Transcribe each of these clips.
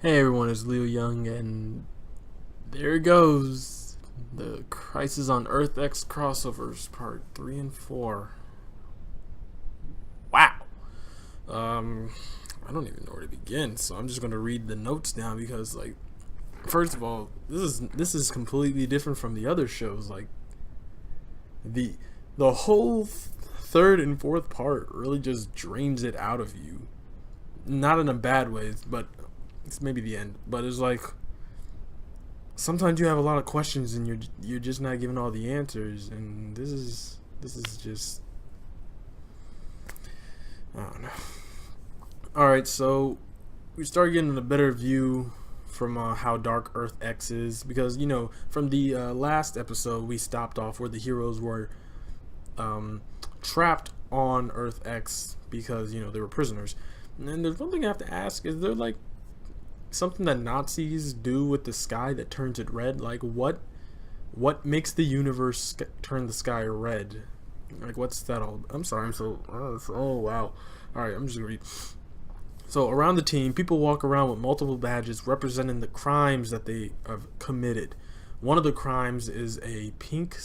Hey everyone, it's Leo Young, and there it goes. The Crisis on Earth X crossovers, part 3 and 4. Wow. Um, I don't even know where to begin, so I'm just gonna read the notes down because, first of all, this is completely different from the other shows. The the whole third and fourth part really just drains it out of you. Not in a bad way, but it's maybe the end. But it's like sometimes you have a lot of questions and you're just not given all the answers, and this is just, I don't know. All right, so we start getting a better view from how dark Earth X is, because from the last episode we stopped off where the heroes were trapped on Earth X because they were prisoners. And there's one thing I have to ask: is there something that Nazis do with the sky that turns it red? Like what makes the universe turn the sky red? Like, what's that all? I'm sorry, I'm so oh wow. All right, I'm just gonna read. So around the team, people walk around with multiple badges representing the crimes that they have committed. One of the crimes is a pink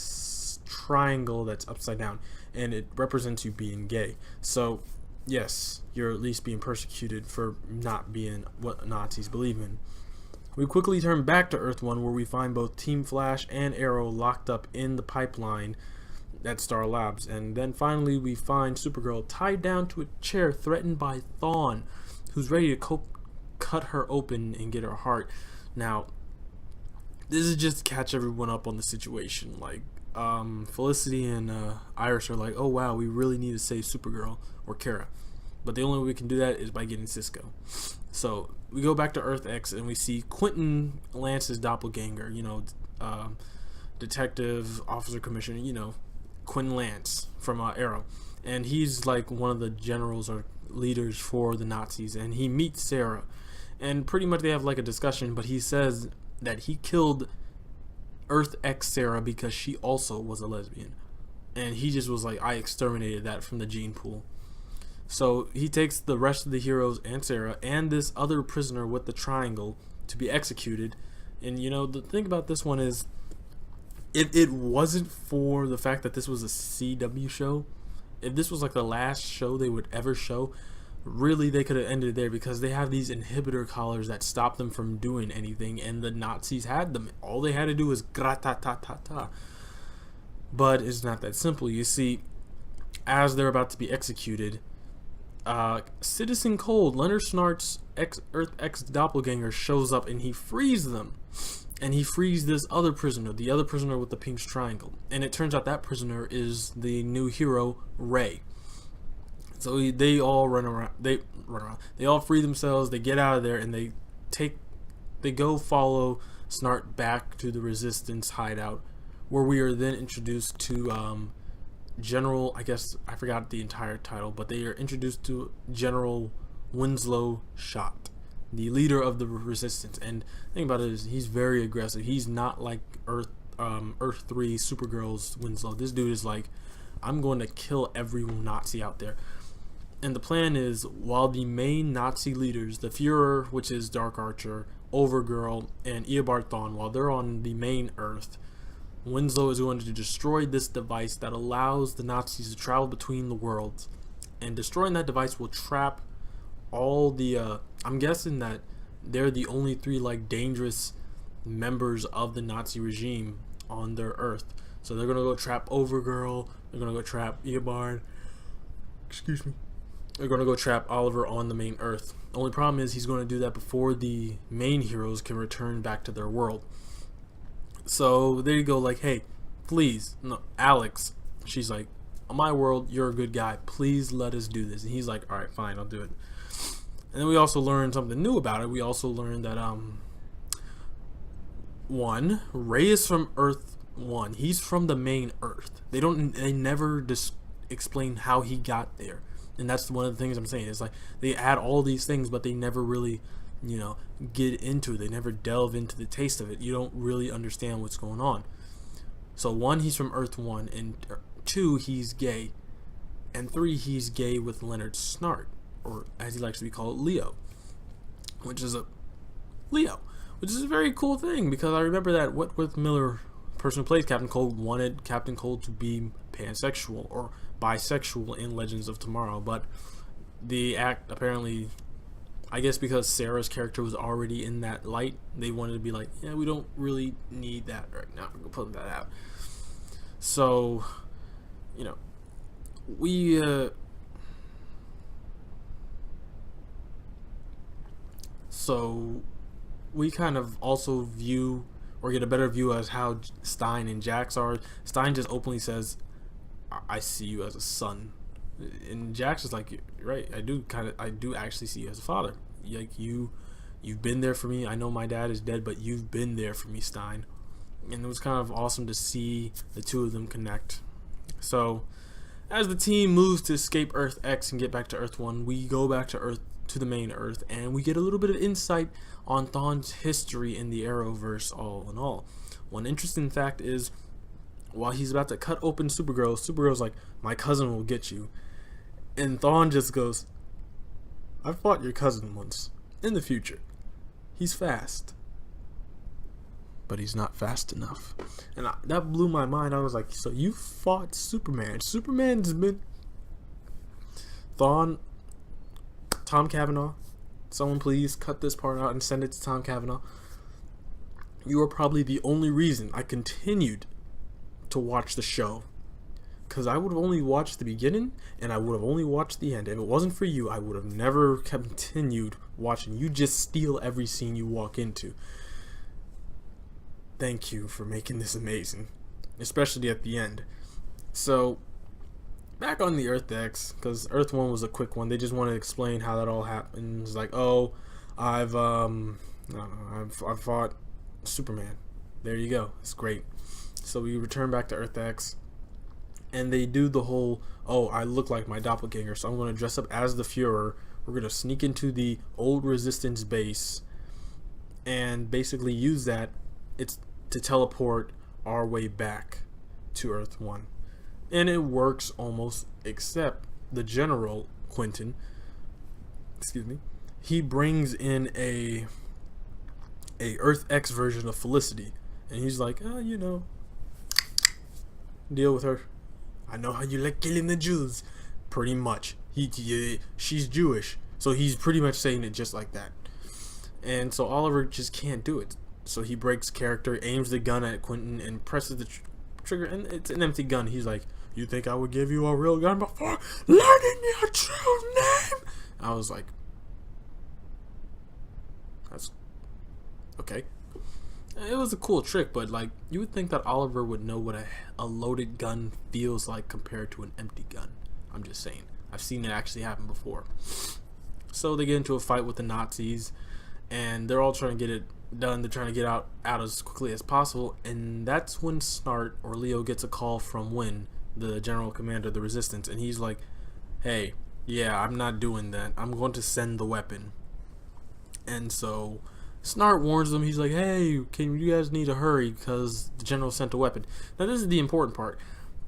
triangle that's upside down, and it represents you being gay. So yes, you're at least being persecuted for not being what Nazis believe in. We quickly turn back to Earth 1, where we find both Team Flash and Arrow locked up in the pipeline at Star Labs. And then finally we find Supergirl tied down to a chair, threatened by Thawne, who's ready to cut her open and get her heart. Now, this is just to catch everyone up on the situation. Felicity and Iris are like, oh wow, we really need to save Supergirl or Kara. But the only way we can do that is by getting Cisco. So we go back to Earth X and we see Quentin Lance's doppelganger, detective, officer, commissioner, Quentin Lance from Arrow. And he's like one of the generals or leaders for the Nazis, and he meets Sarah. And pretty much they have like a discussion, but he says that he killed Earth X Sarah because she also was a lesbian. And he just was like, I exterminated that from the gene pool. So he takes the rest of the heroes and Sarah and this other prisoner with the triangle to be executed. And the thing about this one is, if it wasn't for the fact that this was a CW show, if this was like the last show they would ever show, really they could have ended there, because they have these inhibitor collars that stop them from doing anything, and the Nazis had them. All they had to do was grata-ta-ta-ta. But it's not that simple. You see, as they're about to be executed, Citizen Cold, Leonard Snart's Earth X doppelganger, shows up and he frees them. And he frees this other prisoner, the other prisoner with the pink triangle. And it turns out that prisoner is the new hero, Ray. So they all run around. They all free themselves. They get out of there and they go follow Snart back to the Resistance hideout, where we are then introduced to General, I guess I forgot the entire title, but they are introduced to General Winslow Schott, the leader of the Resistance. And the thing about it is, he's very aggressive. He's not like Earth 3 Supergirl's Winslow. This dude is like, I'm going to kill every Nazi out there. And the plan is, while the main Nazi leaders, the Fuhrer, which is Dark Archer, Overgirl, and Eobard Thawne, while they're on the main Earth, Winslow is going to destroy this device that allows the Nazis to travel between the worlds. And destroying that device will trap all the I'm guessing that they're the only three dangerous members of the Nazi regime on their Earth. So they're gonna go trap Overgirl, they're gonna go trap Eobard, they're gonna go trap Oliver on the main Earth. Only problem is, he's gonna do that before the main heroes can return back to their world. So there you go, hey, please, no, Alex, she's like, on my world, you're a good guy, please let us do this. And he's like, alright, fine, I'll do it. And then we also learned something new about it. We also learned that Ray is from Earth 1. He's from the main Earth. They never explain how he got there. And that's one of the things I'm saying. It's like they add all these things, but they never really, get into it. They never delve into the taste of it. You don't really understand what's going on. So 1, he's from Earth 1, and 2, he's gay, and 3, he's gay with Leonard Snart, or as he likes to be called, Leo, which is a Leo, which is a very cool thing because I remember that Whitworth Miller, person who plays Captain Cold, wanted Captain Cold to be pansexual or bisexual in Legends of Tomorrow, but the act apparently, I guess because Sarah's character was already in that light, they wanted to be like, yeah, we don't really need that right now. We're putting that out. So, you know, we kind of also view or get a better view as how Stein and Jax are. Stein just openly says, I see you as a son. And Jax is like, right, I do actually see you as a father. Like you've been there for me. I know my dad is dead, but you've been there for me, Stein. And it was kind of awesome to see the two of them connect. So as the team moves to escape Earth X and get back to Earth 1, we go back to Earth, to the main Earth, and we get a little bit of insight on Thawne's history in the Arrowverse. All in all, one interesting fact is, while he's about to cut open Supergirl, Supergirl's like, my cousin will get you, and Thawne just goes, I fought your cousin once in the future. He's fast, but he's not fast enough. And that blew my mind. I was like, so you fought Superman? Superman's been Thawne. Tom Cavanaugh, someone please cut this part out and send it to Tom Cavanaugh. You are probably the only reason I continued to watch the show, because I would have only watched the beginning and I would have only watched the end. If it wasn't for you, I would have never continued watching. You just steal every scene you walk into. Thank you for making this amazing, especially at the end. So back on the Earth X, because Earth 1 was a quick one. They just want to explain how that all happened. It's like, oh, I've fought Superman. There you go. It's great. So we return back to Earth X, and they do the whole, oh, I look like my doppelganger, so I'm going to dress up as the Führer. We're going to sneak into the old Resistance base and basically use that to teleport our way back to Earth 1. And it works almost, except the General Quentin, he brings in a Earth X version of Felicity, and he's like, deal with her. I know how you like killing the Jews. Pretty much, she's Jewish, so he's pretty much saying it just like that. And so Oliver just can't do it. So he breaks character, aims the gun at Quentin, and presses the trigger, and it's an empty gun. He's like, you think I would give you a real gun before learning your true name? I was like, that's okay. It was a cool trick, but like, you would think that Oliver would know what a loaded gun feels like compared to an empty gun. I'm just saying. I've seen it actually happen before. So they get into a fight with the Nazis, and they're all trying to get it done. They're trying to get out as quickly as possible, and that's when Snart or Leo gets a call from Wynn, the general commander of the Resistance, and he's like, hey, yeah, I'm not doing that. I'm going to send the weapon. And so Snart warns them. He's like, hey, you guys need to hurry because the general sent a weapon. Now this is the important part.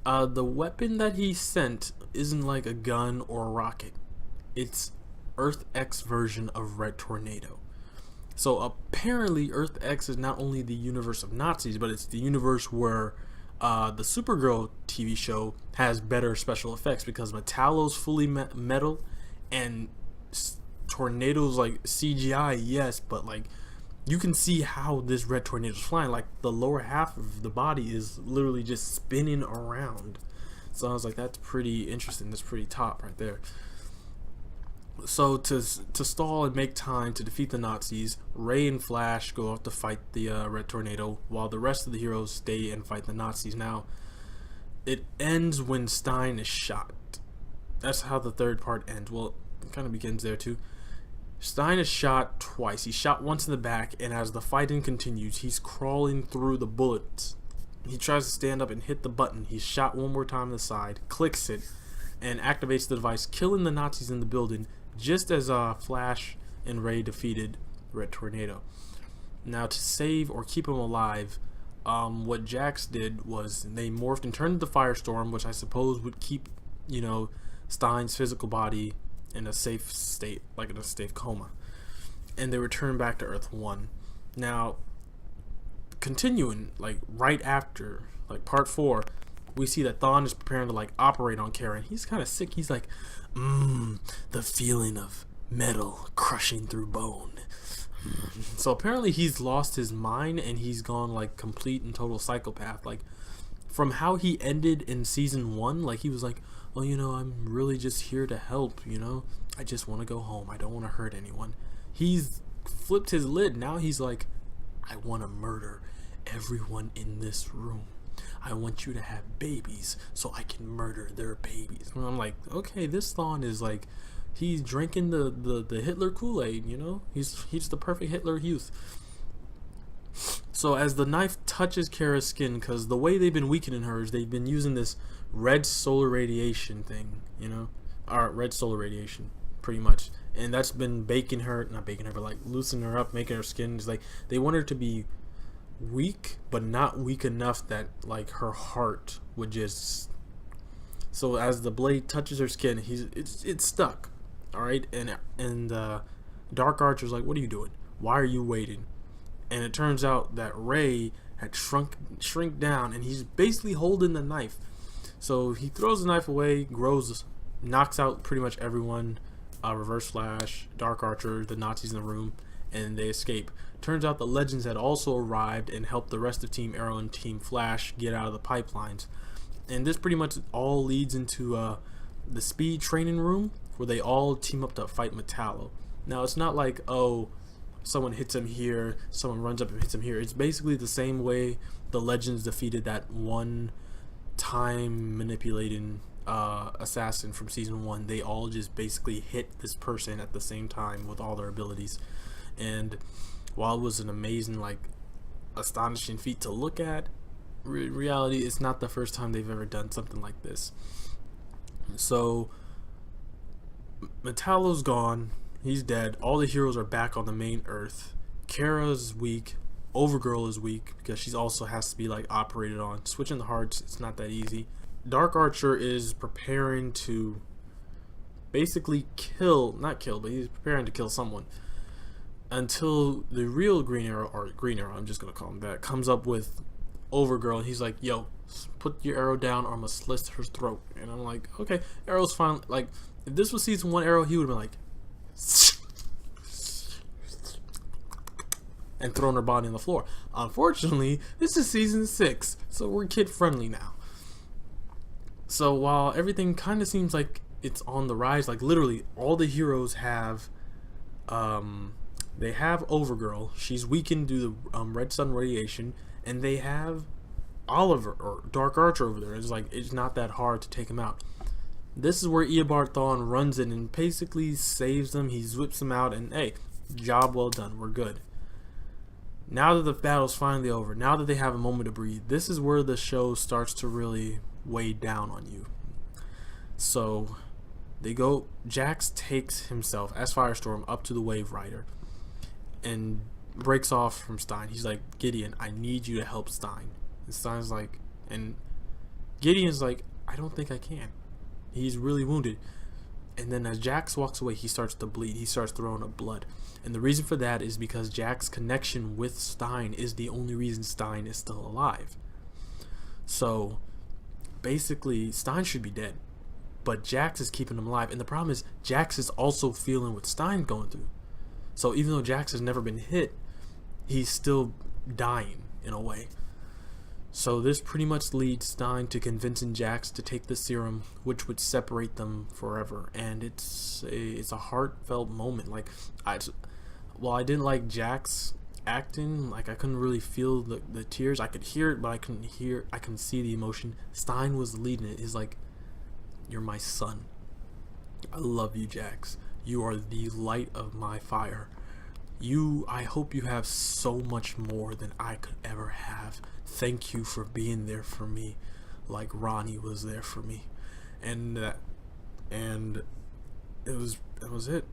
The weapon that he sent isn't like a gun or a rocket. It's Earth X version of Red Tornado. So apparently Earth X is not only the universe of Nazis, but it's the universe where the Supergirl TV show has better special effects, because Metallo's fully metal and Tornado's like CGI, yes, but like you can see how this Red Tornado's flying. Like the lower half of the body is literally just spinning around. So I was like, that's pretty interesting. That's pretty top right there. So to stall and make time to defeat the Nazis, Ray and Flash go off to fight the Red Tornado, while the rest of the heroes stay and fight the Nazis. Now, it ends when Stein is shot. That's how the third part ends. Well, it kind of begins there too. Stein is shot twice. He's shot once in the back, and as the fighting continues, he's crawling through the bullets. He tries to stand up and hit the button. He's shot one more time in the side, clicks it, and activates the device, killing the Nazis in the building, just as Flash and Ray defeated Red Tornado. Now, to save or keep him alive, what Jax did was they morphed and turned into Firestorm, which I suppose would keep, Stein's physical body in a safe state, like in a safe coma. and they return back to Earth 1. Now, continuing, like, right after, like, part 4, we see that Thawne is preparing to, like, operate on Kara, and he's kind of sick. He's like, the feeling of metal crushing through bone. So apparently he's lost his mind, and he's gone, like, complete and total psychopath. Like, from how he ended in season 1, like, he was like, oh, you know, I'm really just here to help, you know? I just want to go home. I don't want to hurt anyone. He's flipped his lid. Now he's like, I want to murder everyone in this room. I want you to have babies so I can murder their babies. And I'm like, okay, this Thawne is like, he's drinking the Hitler Kool-Aid, you know? He's the perfect Hitler youth. So as the knife touches Kara's skin, because the way they've been weakening her is they've been using this red solar radiation thing, you know? Or red solar radiation, pretty much. And that's been not baking her, but like loosening her up, making her skin just like, they want her to be weak, but not weak enough that like her heart would just. So as the blade touches her skin, it's stuck. All right, and Dark Archer's like, what are you doing? Why are you waiting? And it turns out that Ray had shrink down, and he's basically holding the knife. So he throws the knife away, knocks out pretty much everyone. Reverse Flash, Dark Archer, the Nazis in the room, and they escape. Turns out the Legends had also arrived and helped the rest of Team Arrow and Team Flash get out of the pipelines. And this pretty much all leads into the speed training room, where they all team up to fight Metallo. Now, it's not like, oh, someone hits him here, someone runs up and hits him here. It's basically the same way the Legends defeated that one time manipulating assassin from season 1. They all just basically hit this person at the same time with all their abilities. And while it was an amazing, like, astonishing feat to look at, in reality, it's not the first time they've ever done something like this. So Metallo's gone, he's dead, all the heroes are back on the main Earth. Kara's weak, Overgirl is weak because she also has to be like operated on. Switching the hearts, it's not that easy. Dark Archer is preparing to basically but he's preparing to kill someone until the real Green Arrow, I'm just gonna call him that, comes up with Overgirl, and he's like, yo, put your arrow down or I'm gonna slit her throat. And I'm like, okay, Arrow's fine. Like, if this was season 1 Arrow, he would have been like and thrown her body on the floor. Unfortunately, this is season 6, so we're kid friendly now. So while everything kind of seems like it's on the rise, like literally all the heroes have they have Overgirl, she's weakened due to red sun radiation, and they have Oliver or Dark Archer over there. It's like, it's not that hard to take him out. This is where Eobard Thawne runs in and basically saves them. He whips them out, and hey, job well done, we're good. Now that the battle's finally over, now that they have a moment to breathe, this is where the show starts to really weigh down on you. So Jax takes himself as Firestorm up to the Wave Rider and breaks off from Stein. He's like, Gideon, I need you to help Stein. And Stein's like, and Gideon's like, I don't think I can. He's really wounded. And then as Jax walks away, he starts to bleed. He starts throwing up blood. And the reason for that is because Jax's connection with Stein is the only reason Stein is still alive. So basically, Stein should be dead, but Jax is keeping him alive. And the problem is, Jax is also feeling what Stein's going through. So even though Jax has never been hit, he's still dying in a way. So this pretty much leads Stein to convincing Jax to take the serum, which would separate them forever. And it's a heartfelt moment. Like, while I didn't like Jax acting, like I couldn't really feel the tears. I could hear it, but I couldn't see the emotion. Stein was leading it. He's like, you're my son. I love you, Jax. You are the light of my fire. I hope you have so much more than I could ever have. Thank you for being there for me, like Ronnie was there for me. And it was it.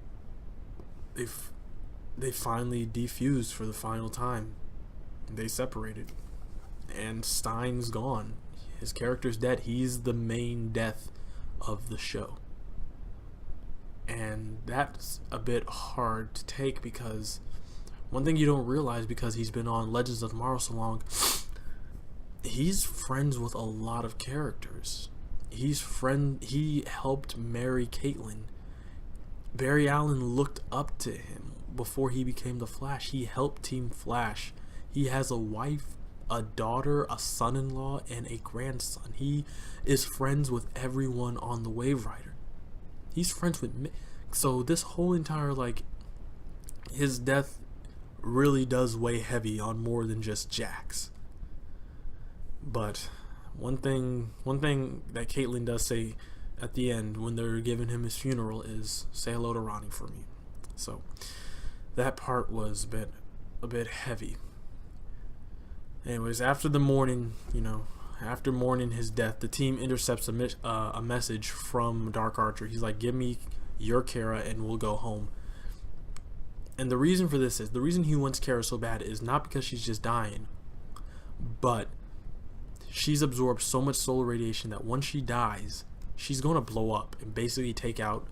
They finally defused for the final time. They separated, and Stein's gone. His character's dead. He's the main death of the show. And that's a bit hard to take, because one thing you don't realize, because he's been on Legends of Tomorrow so long, he's friends with a lot of characters. He helped marry Caitlin. Barry Allen looked up to him before he became the Flash. He helped Team Flash. He has a wife, a daughter, a son-in-law, and a grandson. He is friends with everyone on the Wave Rider. He's friends with me. So this whole entire, like, his death really does weigh heavy on more than just Jax. But one thing that Caitlin does say at the end when they're giving him his funeral is, "Say hello to Ronnie for me." So that part was a bit heavy. Anyways, after mourning his death, the team intercepts a message from Dark Archer. He's like, "Give me your Kara and we'll go home." And the reason for this is, the reason he wants Kara so bad is not because she's just dying, but she's absorbed so much solar radiation that once she dies, she's going to blow up and basically take out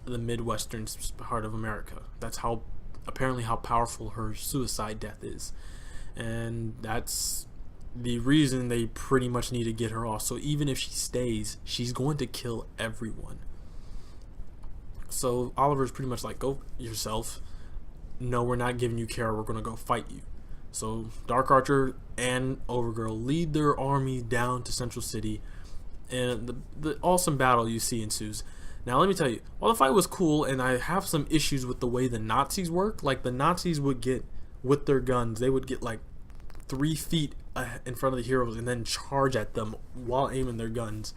the Midwestern part of America. That's apparently how powerful her suicide death is. And that's the reason they pretty much need to get her off. So even if she stays, she's going to kill everyone. So Oliver's pretty much like, "Go yourself. No, we're not giving you Kara. We're going to go fight you." So Dark Archer and Overgirl lead their army down to Central City, and the awesome battle you see ensues. Now let me tell you, while the fight was cool, and I have some issues with the way the Nazis work, like the Nazis would get, with their guns, they would get like 3 feet in front of the heroes and then charge at them while aiming their guns.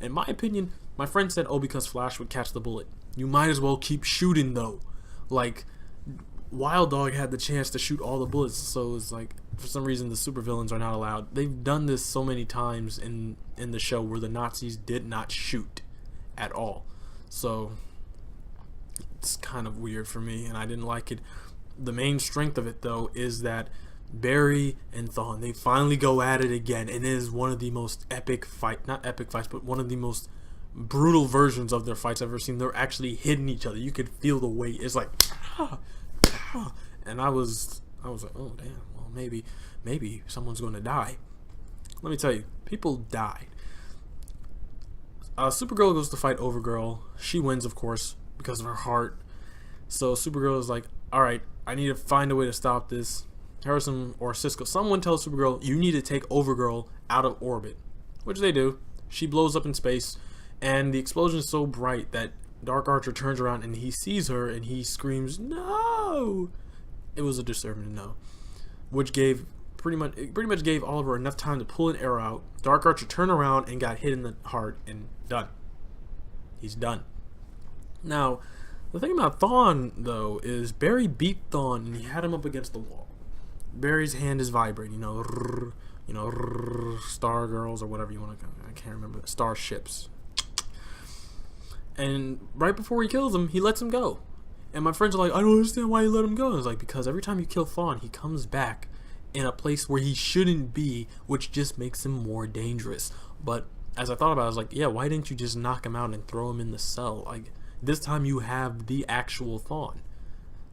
In my opinion, my friend said, "Oh, because Flash would catch the bullet." You might as well keep shooting though. Like, Wild Dog had the chance to shoot all the bullets, so it's like, for some reason the supervillains are not allowed. They've done this so many times in the show where the Nazis did not shoot at all. So it's kind of weird for me, and I didn't like it. The main strength of it though is that Barry and Thawne, they finally go at it again, and it is one of the most epic not epic fights, but one of the most brutal versions of their fights I've ever seen. They're actually hitting each other. You could feel the weight. It's like, and I was like, "Oh damn, well maybe someone's going to die." Let me tell you, people died. Supergirl goes to fight Overgirl. She wins, of course, because of her heart. So Supergirl is like, "Alright, I need to find a way to stop this." Harrison or Cisco, someone tells Supergirl, "You need to take Overgirl out of orbit," which they do. She blows up in space, and the explosion is so bright that Dark Archer turns around and he sees her and he screams, "No!" It was a disturbing no, which pretty much gave Oliver enough time to pull an arrow out. Dark Archer turned around and got hit in the heart, and done. He's done. Now, the thing about Thawne though is Barry beat Thawne and he had him up against the wall. Barry's hand is vibrating, star girls or whatever you want to, I can't remember, starships. And right before he kills him, he lets him go. And my friends are like, "I don't understand why you let him go." And it's like, because every time you kill Thawne, he comes back in a place where he shouldn't be, which just makes him more dangerous. But as I thought about it, I was like, yeah, why didn't you just knock him out and throw him in the cell? Like, this time you have the actual Thawne.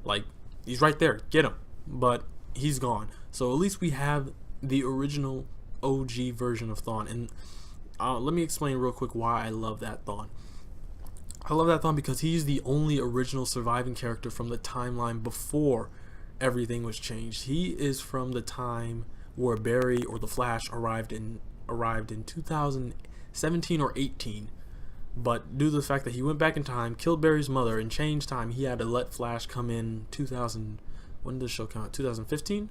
Like, he's right there, get him. But he's gone. So at least we have the original OG version of Thawne. And let me explain real quick why I love that Thawne. I love that Thawne because he's the only original surviving character from the timeline before everything was changed. He is from the time where Barry or the Flash arrived in 2017 or 18. But due to the fact that he went back in time, killed Barry's mother, and changed time, he had to let Flash come in 2000. When did the show come out? 2015.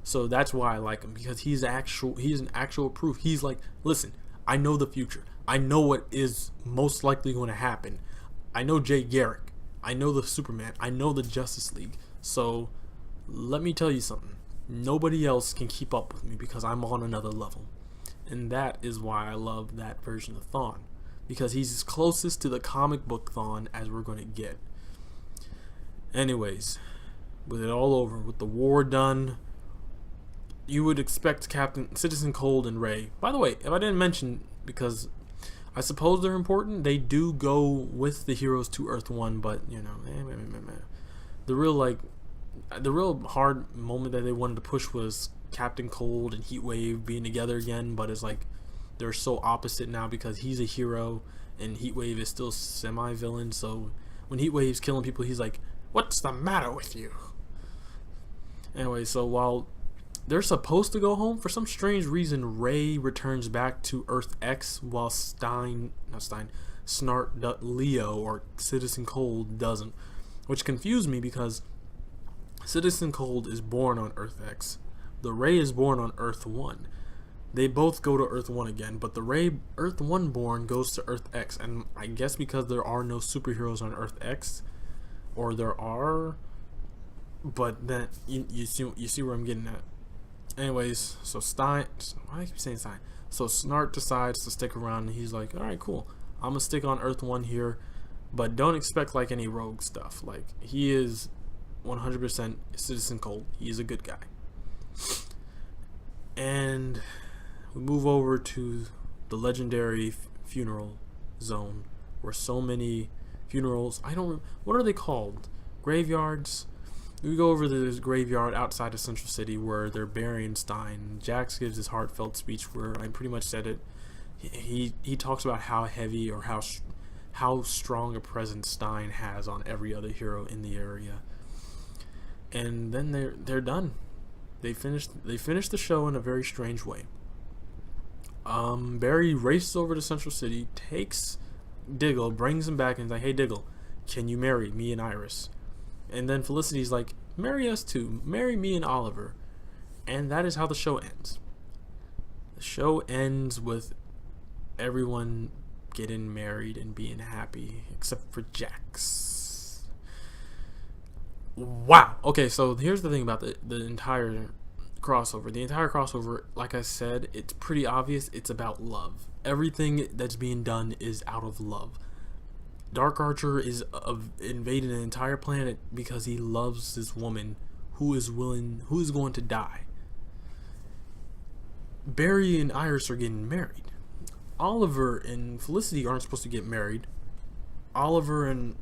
So that's why I like him, because he's an actual proof. He's like, listen, I know the future. I know what is most likely going to happen. I know Jay Garrick. I know the Superman. I know the Justice League. So let me tell you something. Nobody else can keep up with me because I'm on another level. And that is why I love that version of Thawne, because he's as closest to the comic book Thawne as we're going to get. Anyways, with it all over, with the war done, you would expect Citizen Cold and Ray. By the way, if I didn't mention, because I suppose they're important. They do go with the heroes to Earth-1, but the real the real hard moment that they wanted to push was Captain Cold and Heatwave being together again, but it's like they're so opposite now because he's a hero and Heatwave is still semi-villain. So when Heatwave's killing people, he's like, "What's the matter with you?" Anyway, so while they're supposed to go home, for some strange reason, Ray returns back to Earth X while Snart Leo or Citizen Cold doesn't, which confused me because Citizen Cold is born on Earth X. The Ray is born on Earth 1. They both go to Earth 1 again, but the Ray Earth 1 born goes to Earth X, and I guess because there are no superheroes on Earth X, or there are, but then you see where I'm getting at. Anyways, so Stein, why do I keep saying Stein? So Snart decides to stick around, and he's like, "All right, cool. I'm gonna stick on Earth 1 here, but don't expect like any rogue stuff. Like he is 100% Citizen Cold. He's a good guy." And we move over to the legendary funeral zone, where so many funerals. What are they called? Graveyards. We go over to this graveyard outside of Central City where they're burying Stein. Jax gives his heartfelt speech where I pretty much said it. He talks about how heavy or how strong a presence Stein has on every other hero in the area. And then they're done. They finished the show in a very strange way. Barry races over to Central City, takes Diggle, brings him back, and is like, "Hey Diggle, can you marry me and Iris?" And then Felicity's like, "Marry us too. Marry me and Oliver." And that is how the show ends. The show ends with everyone getting married and being happy, except for Jax. Wow. Okay, so here's the thing about the entire crossover. The entire crossover, like I said, it's pretty obvious. It's about love. Everything that's being done is out of love. Dark Archer is invading an entire planet because he loves this woman who is going to die. Barry and Iris are getting married. Oliver and Felicity aren't supposed to get married. Oliver and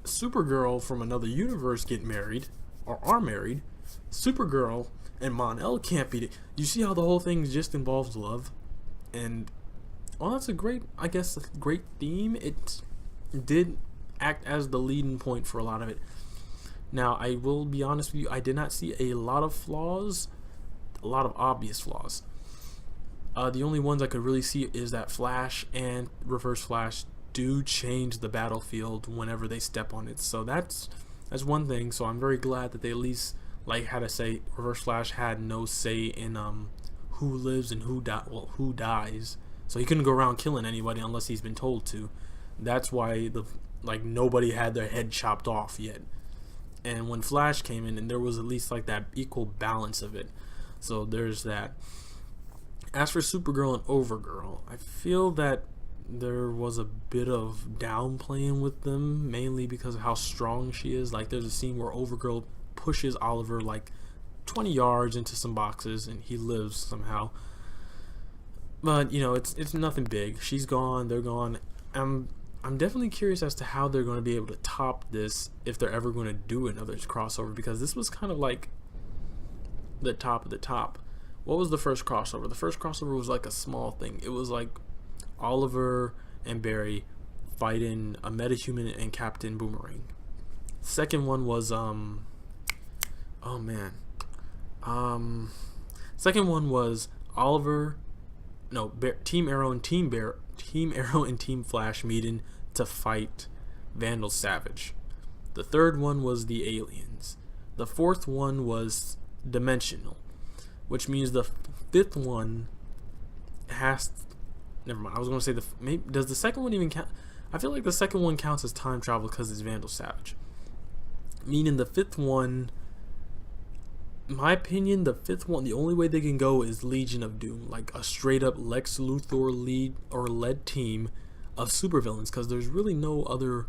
Supergirl from another universe get married, or are married. Supergirl and Mon-El can't be. You see how the whole thing just involves love? And, well, that's a great theme. It did act as the leading point for a lot of it. Now, I will be honest with you, I did not see a lot of flaws, a lot of obvious flaws. The only ones I could really see is that Flash and Reverse Flash do change the battlefield whenever they step on it. So that's one thing. So I'm very glad that they at least had to say Reverse Flash had no say in who lives and who dies. So he couldn't go around killing anybody unless he's been told to. That's why nobody had their head chopped off yet. And when Flash came in, and there was at least that equal balance of it. So there's that. As for Supergirl and Overgirl, I feel that there was a bit of downplaying with them, mainly because of how strong she is. There's a scene where Overgirl pushes Oliver 20 yards into some boxes, and he lives somehow. But it's nothing big. She's gone. They're gone. I'm definitely curious as to how they're going to be able to top this, if they're ever going to do another crossover, because this was kind of the top of the top. What was the first crossover? The first crossover was a small thing. It was Oliver and Barry fighting a metahuman and Captain Boomerang. Second one was second one was Team Arrow and Team Flash meeting to fight Vandal Savage. The third one was the aliens. The fourth one was dimensional, which means the fifth one has. Never mind. I was going to say does the second one even count? I feel like the second one counts as time travel because it's Vandal Savage. Meaning the fifth one, in my opinion, the fifth one, the only way they can go is Legion of Doom, a straight up Lex Luthor led team of supervillains, because there's really no other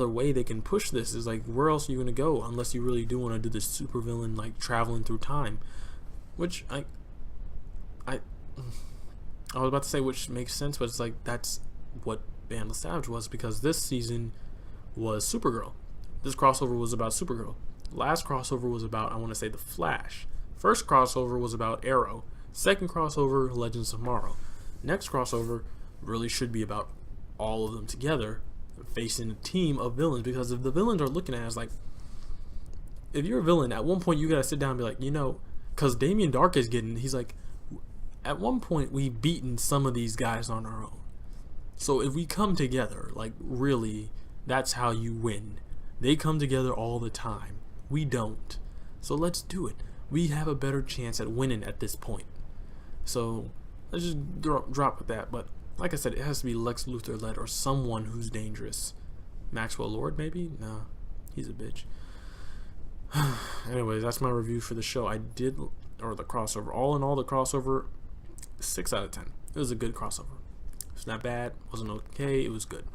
way they can push this. Is where else are you going to go unless you really do want to do this supervillain traveling through time, which I was about to say which makes sense, but it's that's what Band of Savage was, because this season was Supergirl. This crossover was about Supergirl. Last crossover was about, I want to say, The Flash. First crossover was about Arrow. Second crossover, Legends of Tomorrow. Next crossover really should be about all of them together facing a team of villains, because if the villains are looking at us like, if you're a villain, at one point you gotta sit down and be like, because Damien Dark is he's like, at one point we've beaten some of these guys on our own. So if we come together, like really, that's how you win. They come together all the time. We don't. So let's do it. We have a better chance at winning at this point. So let's just drop with that. But like I said, it has to be Lex Luthor led or someone who's dangerous. Maxwell Lord, maybe? No, he's a bitch. Anyways, that's my review for the show. Or the crossover. All in all, the crossover, 6 out of 10. It was a good crossover. It's not bad. Wasn't okay. It was good.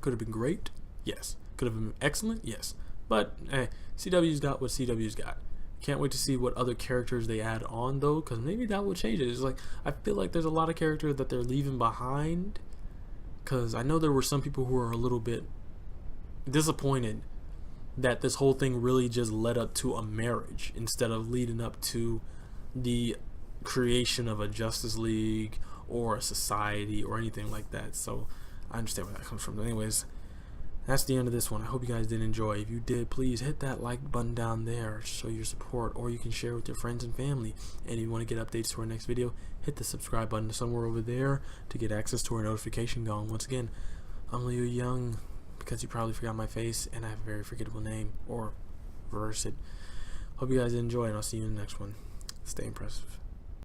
Could have been great. Yes. Could have been excellent. Yes. But hey, CW's got what CW's got. Can't wait to see what other characters they add on though, because maybe that will change it. It's like, I feel like there's a lot of characters that they're leaving behind, because I know there were some people who are a little bit disappointed that this whole thing really just led up to a marriage instead of leading up to the creation of a Justice League or a society or anything like that. So I understand where that comes from. But anyways, that's the end of this one. I hope you guys did enjoy. If you did, please hit that like button down there to show your support, or you can share with your friends and family. And if you want to get updates to our next video, hit the subscribe button somewhere over there to get access to our notification gong. Once again, I'm Leo Young, because you probably forgot my face and I have a very forgettable name, or reverse it. Hope you guys enjoy, and I'll see you in the next one. Stay impressive.